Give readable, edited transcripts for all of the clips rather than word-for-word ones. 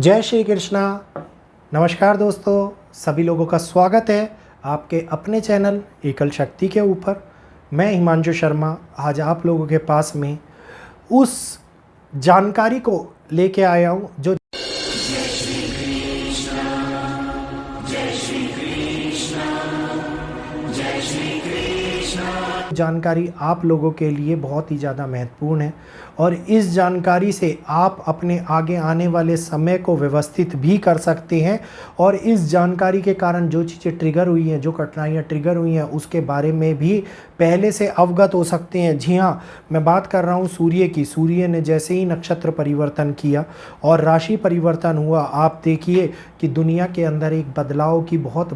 जय श्री कृष्णा। नमस्कार दोस्तों, सभी लोगों का स्वागत है आपके अपने चैनल एकल शक्ति के ऊपर। मैं हिमांशु शर्मा आज आप लोगों के पास में उस जानकारी को लेके आया हूँ जो जानकारी आप लोगों के लिए बहुत ही ज़्यादा महत्वपूर्ण है और इस जानकारी से आप अपने आगे आने वाले समय को व्यवस्थित भी कर सकते हैं और इस जानकारी के कारण जो चीज़ें ट्रिगर हुई हैं, जो कठिनाइयाँ ट्रिगर हुई हैं, उसके बारे में भी पहले से अवगत हो सकते हैं। जी हाँ, मैं बात कर रहा हूँ सूर्य की। सूर्य ने जैसे ही नक्षत्र परिवर्तन किया और राशि परिवर्तन हुआ, आप देखिए कि दुनिया के अंदर एक बदलाव की बहुत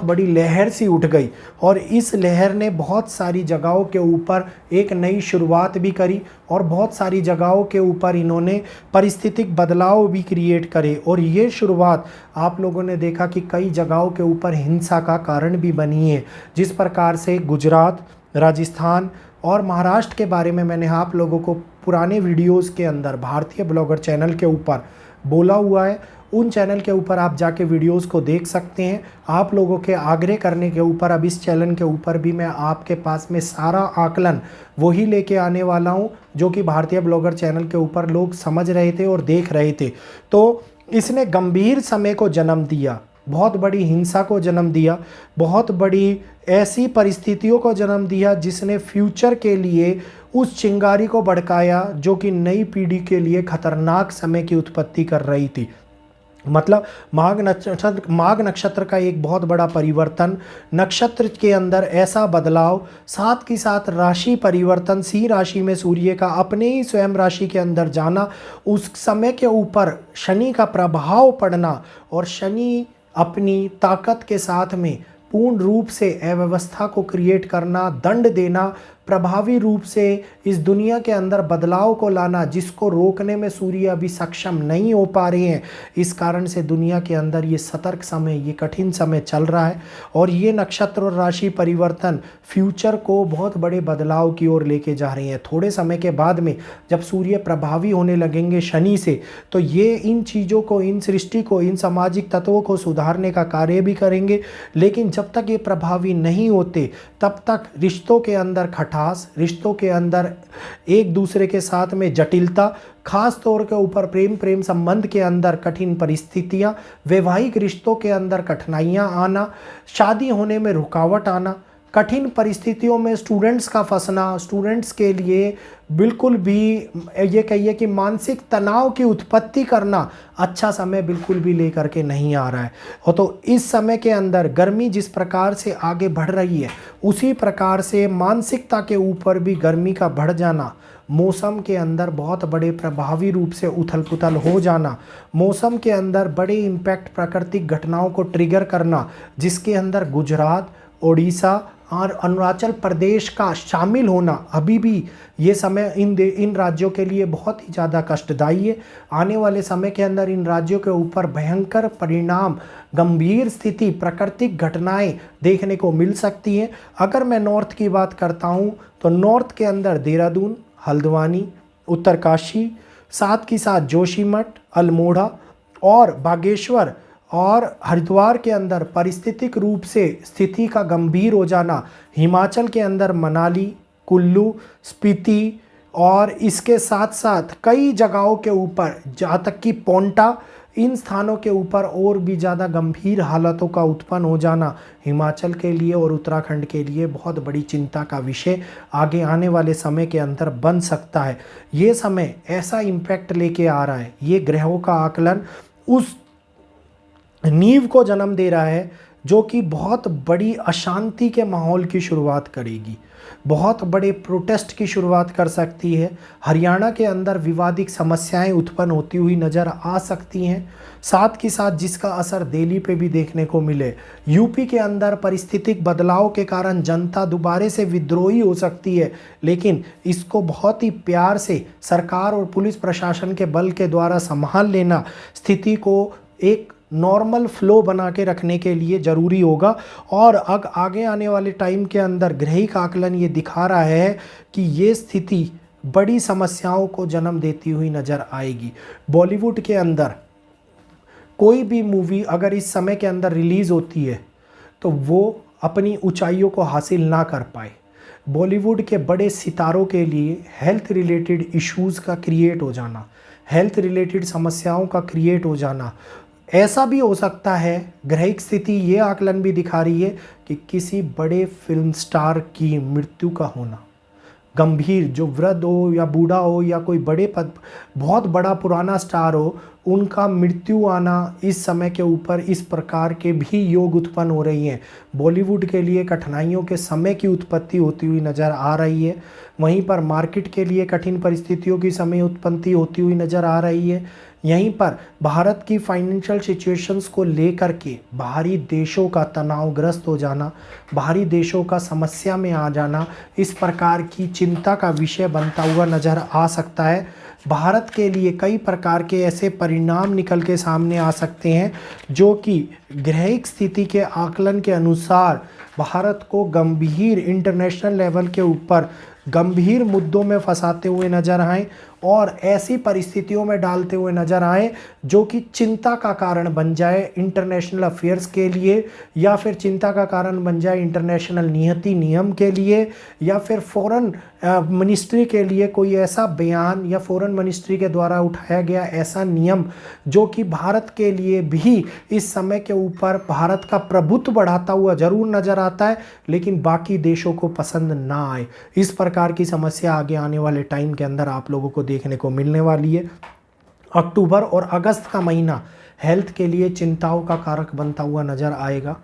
बड़ी लहर सी उठ गई और इस लहर ने बहुत सारी जगहों के ऊपर एक नई शुरुआत भी करी और बहुत सारी जगहों के ऊपर इन्होंने परिस्थितिक बदलाव भी क्रिएट करे। और ये शुरुआत आप लोगों ने देखा कि कई जगहों के ऊपर हिंसा का कारण भी बनी है। जिस प्रकार से गुजरात, राजस्थान और महाराष्ट्र के बारे में मैंने आप लोगों को पुराने वीडियोस के अंदर भारतीय ब्लॉगर चैनल के ऊपर बोला हुआ है, उन चैनल के ऊपर आप जाके वीडियोस को देख सकते हैं। आप लोगों के आग्रह करने के ऊपर अब इस चैनल के ऊपर भी मैं आपके पास में सारा आकलन वही लेके आने वाला हूं जो कि भारतीय ब्लॉगर चैनल के ऊपर लोग समझ रहे थे और देख रहे थे। तो इसने गंभीर समय को जन्म दिया, बहुत बड़ी हिंसा को जन्म दिया, बहुत बड़ी ऐसी परिस्थितियों को जन्म दिया जिसने फ्यूचर के लिए उस चिंगारी को भड़काया जो कि नई पीढ़ी के लिए खतरनाक समय की उत्पत्ति कर रही थी। मतलब माघ नक्षत्र का एक बहुत बड़ा परिवर्तन, नक्षत्र के अंदर ऐसा बदलाव, साथ ही साथ राशि परिवर्तन, सी राशि में सूर्य का अपने ही स्वयं राशि के अंदर जाना, उस समय के ऊपर शनि का प्रभाव पड़ना और शनि अपनी ताकत के साथ में पूर्ण रूप से अव्यवस्था को क्रिएट करना, दंड देना, प्रभावी रूप से इस दुनिया के अंदर बदलाव को लाना जिसको रोकने में सूर्य अभी सक्षम नहीं हो पा रहे हैं। इस कारण से दुनिया के अंदर ये सतर्क समय, ये कठिन समय चल रहा है और ये नक्षत्र और राशि परिवर्तन फ्यूचर को बहुत बड़े बदलाव की ओर लेके जा रहे हैं। थोड़े समय के बाद में जब सूर्य प्रभावी होने लगेंगे शनि से, तो ये इन चीज़ों को, इन सृष्टि को, इन सामाजिक तत्वों को सुधारने का कार्य भी करेंगे। लेकिन जब तक ये प्रभावी नहीं होते तब तक रिश्तों के अंदर खटास, रिश्तों के अंदर एक दूसरे के साथ में जटिलता, खास तौर के ऊपर प्रेम संबंध के अंदर कठिन परिस्थितियां, वैवाहिक रिश्तों के अंदर कठिनाइयां आना, शादी होने में रुकावट आना, कठिन परिस्थितियों में स्टूडेंट्स का फंसना, स्टूडेंट्स के लिए बिल्कुल भी ये कहिए कि मानसिक तनाव की उत्पत्ति करना अच्छा समय बिल्कुल भी लेकर के नहीं आ रहा है। और तो इस समय के अंदर गर्मी जिस प्रकार से आगे बढ़ रही है उसी प्रकार से मानसिकता के ऊपर भी गर्मी का बढ़ जाना, मौसम के अंदर बहुत बड़े प्रभावी रूप से उथल पुथल हो जाना, मौसम के अंदर बड़े इम्पैक्ट प्राकृतिक घटनाओं को ट्रिगर करना जिसके अंदर गुजरात, ओडिशा और अरुणाचल प्रदेश का शामिल होना, अभी भी ये समय इन राज्यों के लिए बहुत ही ज़्यादा कष्टदायी है। आने वाले समय के अंदर इन राज्यों के ऊपर भयंकर परिणाम, गंभीर स्थिति, प्राकृतिक घटनाएं देखने को मिल सकती हैं। अगर मैं नॉर्थ की बात करता हूँ तो नॉर्थ के अंदर देहरादून, हल्द्वानी, उत्तरकाशी, साथ ही साथ जोशीमठ, अल्मोड़ा और बागेश्वर और हरिद्वार के अंदर परिस्थितिक रूप से स्थिति का गंभीर हो जाना, हिमाचल के अंदर मनाली, कुल्लू, स्पीति और इसके साथ साथ कई जगहों के ऊपर जहाँ तक कि पोंटा, इन स्थानों के ऊपर और भी ज़्यादा गंभीर हालातों का उत्पन्न हो जाना हिमाचल के लिए और उत्तराखंड के लिए बहुत बड़ी चिंता का विषय आगे आने वाले समय के अंदर बन सकता है। ये समय ऐसा इम्पैक्ट लेके आ रहा है, ये ग्रहों का आकलन उस नींव को जन्म दे रहा है जो कि बहुत बड़ी अशांति के माहौल की शुरुआत करेगी, बहुत बड़े प्रोटेस्ट की शुरुआत कर सकती है। हरियाणा के अंदर विवादित समस्याएं उत्पन्न होती हुई नज़र आ सकती हैं, साथ ही साथ जिसका असर दिल्ली पे भी देखने को मिले। यूपी के अंदर परिस्थितिक बदलाव के कारण जनता दोबारा से विद्रोही हो सकती है, लेकिन इसको बहुत ही प्यार से सरकार और पुलिस प्रशासन के बल के द्वारा संभाल लेना स्थिति को एक नॉर्मल फ्लो बना के रखने के लिए ज़रूरी होगा। और आगे आने वाले टाइम के अंदर ग्रहिक आकलन ये दिखा रहा है कि ये स्थिति बड़ी समस्याओं को जन्म देती हुई नज़र आएगी। बॉलीवुड के अंदर कोई भी मूवी अगर इस समय के अंदर रिलीज़ होती है तो वो अपनी ऊंचाइयों को हासिल ना कर पाए। बॉलीवुड के बड़े सितारों के लिए हेल्थ रिलेटेड इश्यूज़ का क्रिएट हो जाना, हेल्थ रिलेटेड समस्याओं का क्रिएट हो जाना, ऐसा भी हो सकता है, ग्रहिक स्थिति ये आकलन भी दिखा रही है कि किसी बड़े फिल्म स्टार की मृत्यु का होना, गंभीर, जो वृद्ध हो या बूढ़ा हो या कोई बहुत बड़ा पुराना स्टार हो, उनका मृत्यु आना इस समय के ऊपर इस प्रकार के भी योग उत्पन्न हो रही हैं। बॉलीवुड के लिए कठिनाइयों के समय की उत्पत्ति होती हुई नज़र आ रही है। वहीं पर मार्केट के लिए कठिन परिस्थितियों की समय उत्पत्ति होती हुई नज़र आ रही है। यहीं पर भारत की फाइनेंशियल सिचुएशंस को लेकर के बाहरी देशों का तनावग्रस्त हो जाना, बाहरी देशों का समस्या में आ जाना, इस प्रकार की चिंता का विषय बनता हुआ नज़र आ सकता है। भारत के लिए कई प्रकार के ऐसे परिणाम निकल के सामने आ सकते हैं जो कि ग्रहिक स्थिति के आकलन के अनुसार भारत को गंभीर इंटरनेशनल लेवल के ऊपर गंभीर मुद्दों में फंसाते हुए नजर आए और ऐसी परिस्थितियों में डालते हुए नजर आए जो कि चिंता का कारण बन जाए इंटरनेशनल अफेयर्स के लिए, या फिर चिंता का कारण बन जाए इंटरनेशनल नियति नियम के लिए, या फिर फॉरेन मिनिस्ट्री के लिए कोई ऐसा बयान या फॉरेन मिनिस्ट्री के द्वारा उठाया गया ऐसा नियम जो कि भारत के लिए भी इस समय के ऊपर भारत का प्रभुत्व बढ़ाता हुआ जरूर नजर आता है, लेकिन बाकी देशों को पसंद ना आए। इस प्रकार की समस्या आगे आने वाले टाइम के अंदर आप लोगों को देखने को मिलने वाली है। अक्टूबर और अगस्त का महीना हेल्थ के लिए चिंताओं का कारक बनता हुआ नजर आएगा।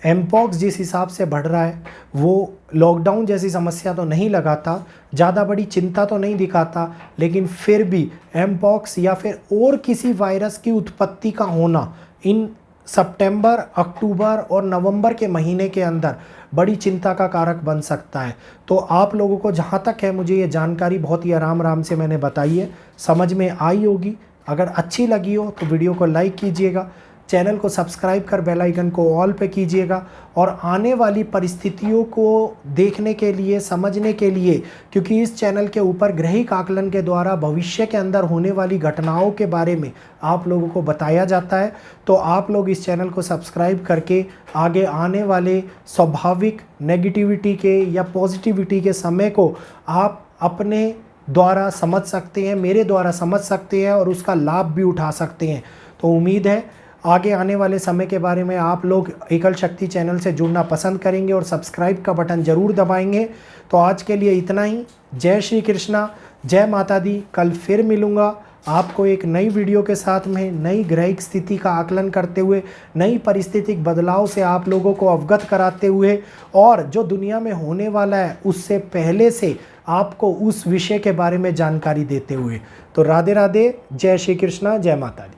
एमपॉक्स जिस हिसाब से बढ़ रहा है वो लॉकडाउन जैसी समस्या तो नहीं लगाता, ज़्यादा बड़ी चिंता तो नहीं दिखाता, लेकिन फिर भी एमपॉक्स या फिर और किसी वायरस की उत्पत्ति का होना इन सितंबर, अक्टूबर और नवंबर के महीने के अंदर बड़ी चिंता का कारक बन सकता है। तो आप लोगों को जहाँ तक है मुझे ये जानकारी बहुत ही आराम से मैंने बताई है, समझ में आई होगी। अगर अच्छी लगी हो तो वीडियो को लाइक कीजिएगा, चैनल को सब्सक्राइब कर बेल आइकन को ऑल पे कीजिएगा और आने वाली परिस्थितियों को देखने के लिए, समझने के लिए, क्योंकि इस चैनल के ऊपर ग्रहिक आकलन के द्वारा भविष्य के अंदर होने वाली घटनाओं के बारे में आप लोगों को बताया जाता है। तो आप लोग इस चैनल को सब्सक्राइब करके आगे आने वाले स्वाभाविक नेगेटिविटी के या पॉजिटिविटी के समय को आप अपने द्वारा समझ सकते हैं, मेरे द्वारा समझ सकते हैं और उसका लाभ भी उठा सकते हैं। तो उम्मीद है आगे आने वाले समय के बारे में आप लोग एकल शक्ति चैनल से जुड़ना पसंद करेंगे और सब्सक्राइब का बटन ज़रूर दबाएंगे। तो आज के लिए इतना ही। जय श्री कृष्णा, जय माता दी। कल फिर मिलूँगा आपको एक नई वीडियो के साथ में, नई ग्रहिक स्थिति का आकलन करते हुए, नई परिस्थितिक बदलाव से आप लोगों को अवगत कराते हुए और जो दुनिया में होने वाला है उससे पहले से आपको उस विषय के बारे में जानकारी देते हुए। तो राधे राधे, जय श्री कृष्णा, जय माता दी।